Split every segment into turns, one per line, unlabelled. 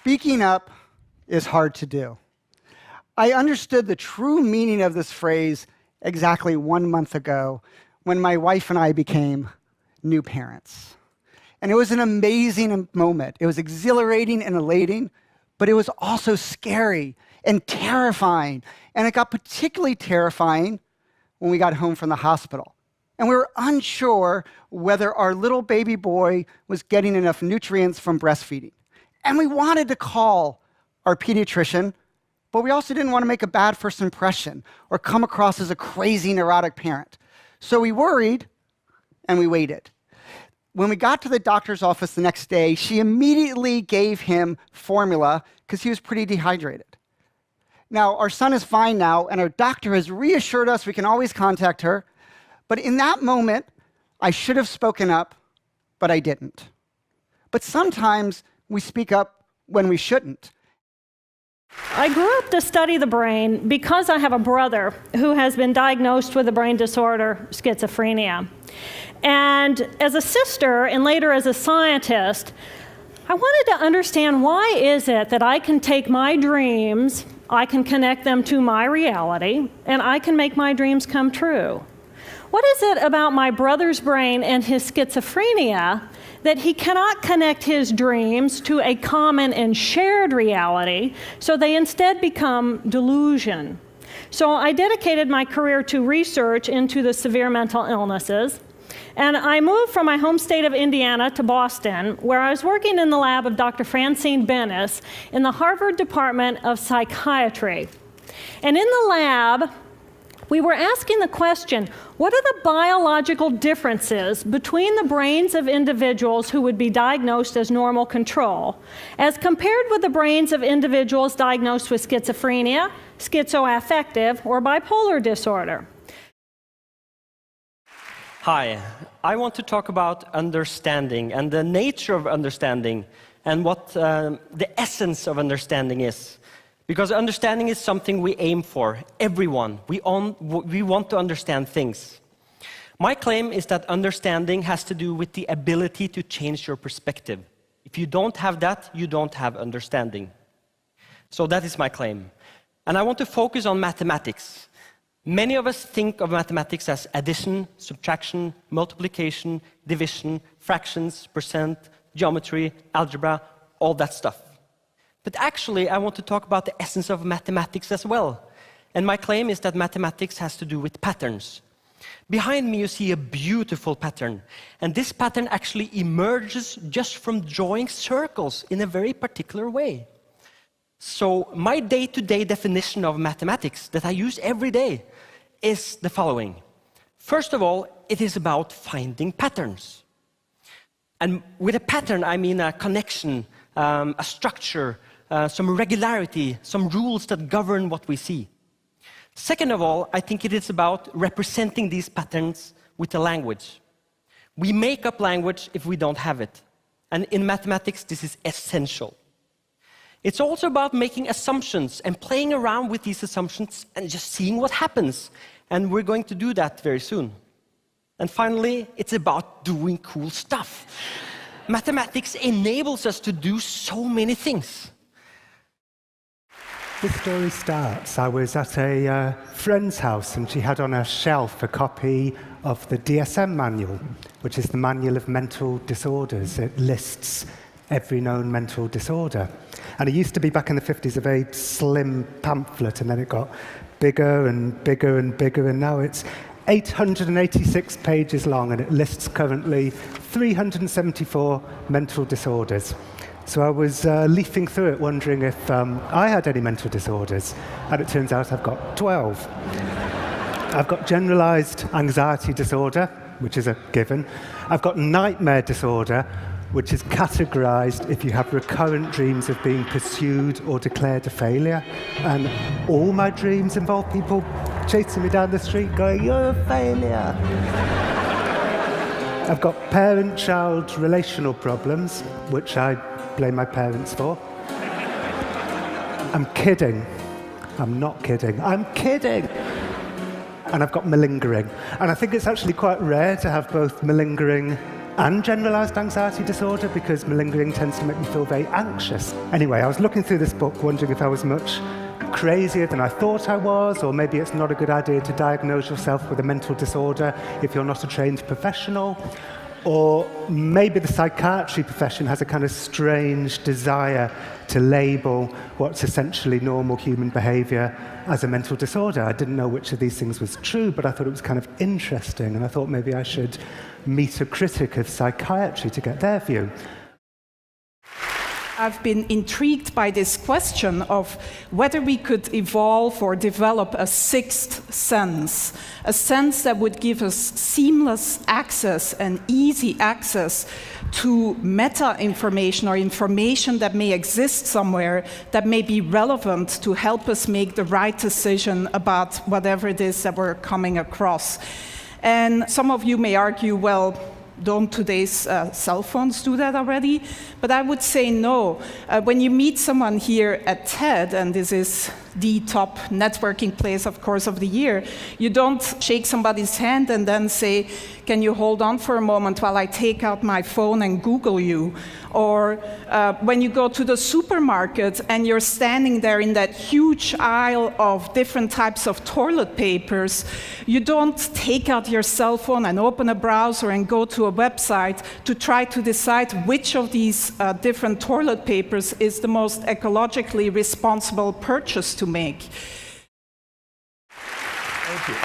Speaking up is hard to do. I understood the true meaning of this phrase exactly 1 month ago when my wife and I became new parents. And it was an amazing moment. It was exhilarating and elating, but it was also scary and terrifying. And it got particularly terrifying when we got home from the hospital. And we were unsure whether our little baby boy was getting enough nutrients from breastfeeding. And we wanted to call our pediatrician, but we also didn't want to make a bad first impression or come across as a crazy, neurotic parent. So we worried, and we waited. When we got to the doctor's office the next day, she immediately gave him formula because he was pretty dehydrated. Now, our son is fine now, and our doctor has reassured us we can always contact her. But in that moment, I should have spoken up, but I didn't. But sometimes we speak up when we shouldn't.
I grew up to study the brain because I have a brother who has been diagnosed with a brain disorder, schizophrenia. And as a sister, and later as a scientist, I wanted to understand why is it that I can take my dreams, I can connect them to my reality, and I can make my dreams come true. What is it about my brother's brain and his schizophrenia that he cannot connect his dreams to a common and shared reality, so they instead become delusion? So I dedicated my career to research into the severe mental illnesses, and I moved from my home state of Indiana to Boston, where I was working in the lab of Dr. Francine Benes in the Harvard Department of Psychiatry. And in the lab, we were asking the question, what are the biological differences between the brains of individuals who would be diagnosed as normal control, as compared with the brains of individuals diagnosed with schizophrenia, schizoaffective, or bipolar disorder?
Hi, I want to talk about understanding and the nature of understanding and what the essence of understanding is. Because understanding is something we aim for, everyone. We want to understand things. My claim is that understanding has to do with the ability to change your perspective. If you don't have that, you don't have understanding. So that is my claim. And I want to focus on mathematics. Many of us think of mathematics as addition, subtraction, multiplication, division, fractions, percent, geometry, algebra, all that stuff. But actually, I want to talk about the essence of mathematics as well. And my claim is that mathematics has to do with patterns. Behind me, you see a beautiful pattern. And this pattern actually emerges just from drawing circles in a very particular way. So my day-to-day definition of mathematics that I use every day is the following. First of all, it is about finding patterns. And with a pattern, I mean a connection, a structure, some regularity, some rules that govern what we see. Second of all, I think it is about representing these patterns with a language. We make up language if we don't have it. And in mathematics, this is essential. It's also about making assumptions and playing around with these assumptions and just seeing what happens. And we're going to do that very soon. And finally, it's about doing cool stuff. Mathematics enables us to do so many things.
The story starts. I was at a friend's house, and she had on a shelf a copy of the DSM manual, which is the Manual of Mental Disorders. It lists every known mental disorder. And it used to be, back in the 50s, a very slim pamphlet, and then it got bigger and bigger and bigger, and now it's 886 pages long, and it lists currently 374 mental disorders. So I was leafing through it, wondering if I had any mental disorders, and it turns out I've got 12. I've got generalized anxiety disorder, which is a given. I've got nightmare disorder, which is categorized if you have recurrent dreams of being pursued or declared a failure. And all my dreams involve people chasing me down the street going, "You're a failure." I've got parent-child relational problems, which I blame my parents for. I'm kidding. I'm not kidding. I'm kidding. And I've got malingering. And I think it's actually quite rare to have both malingering and generalized anxiety disorder, because malingering tends to make me feel very anxious. Anyway, I was looking through this book wondering if I was much crazier than I thought I was, or maybe it's not a good idea to diagnose yourself with a mental disorder if you're not a trained professional. Or maybe the psychiatry profession has a kind of strange desire to label what's essentially normal human behavior as a mental disorder. I didn't know which of these things was true, but I thought it was kind of interesting, and I thought maybe I should meet a critic of psychiatry to get their view.
I've been intrigued by this question of whether we could evolve or develop a sixth sense, a sense that would give us seamless access and easy access to meta-information or information that may exist somewhere that may be relevant to help us make the right decision about whatever it is that we're coming across. And some of you may argue, well, don't today's cell phones do that already? But I would say no. When you meet someone here at TED, and this is the top networking place, of course, of the year, you don't shake somebody's hand and then say, can you hold on for a moment while I take out my phone and Google you? Or when you go to the supermarket and you're standing there in that huge aisle of different types of toilet papers, you don't take out your cell phone and open a browser and go to a website to try to decide which of these different toilet papers is the most ecologically responsible purchase to make.
Thank you.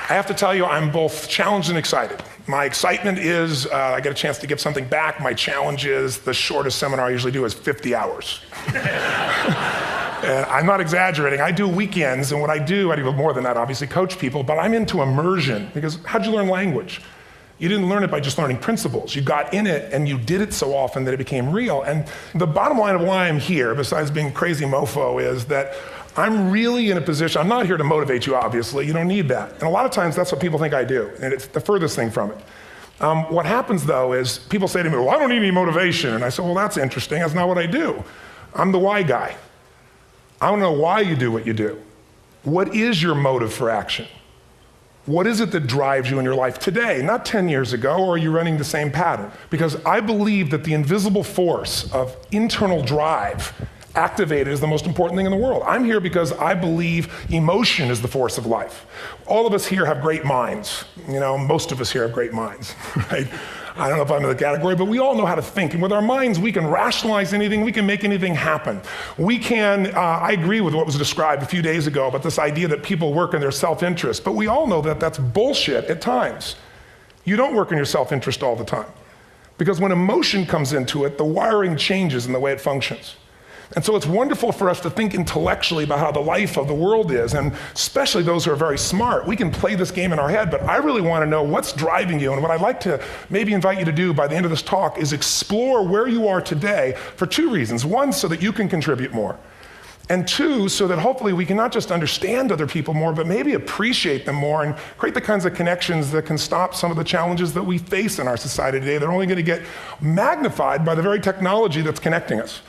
I have to tell you, I'm both challenged and excited. My excitement is I get a chance to give something back. My challenge is the shortest seminar I usually do is 50 hours. And I'm not exaggerating. I do weekends, and what I do more than that, obviously, coach people, but I'm into immersion, because how'd you learn language? You didn't learn it by just learning principles. You got in it and you did it so often that it became real. And the bottom line of why I'm here, besides being crazy mofo, is that I'm really in a position, I'm not here to motivate you, obviously. You don't need that. And a lot of times that's what people think I do, and it's the furthest thing from it. What happens, though, is people say to me, well, I don't need any motivation. And I say, well, that's interesting. That's not what I do. I'm the why guy. I want to know why you do what you do. What is your motive for action? What is it that drives you in your life today, not 10 years ago, or are you running the same pattern? Because I believe that the invisible force of internal drive activated is the most important thing in the world. I'm here because I believe emotion is the force of life. All of us here have great minds. You know, most of us here have great minds, right? I don't know if I'm in the category, but we all know how to think. And with our minds, we can rationalize anything, we can make anything happen. We can, I agree with what was described a few days ago about this idea that people work in their self-interest, but we all know that that's bullshit at times. You don't work in your self-interest all the time. Because when emotion comes into it, the wiring changes in the way it functions. And so it's wonderful for us to think intellectually about how the life of the world is, and especially those who are very smart. We can play this game in our head, but I really want to know what's driving you. And what I'd like to maybe invite you to do by the end of this talk is explore where you are today for two reasons. One, so that you can contribute more. And two, so that hopefully we can not just understand other people more, but maybe appreciate them more and create the kinds of connections that can stop some of the challenges that we face in our society today. They're only going to get magnified by the very technology that's connecting us.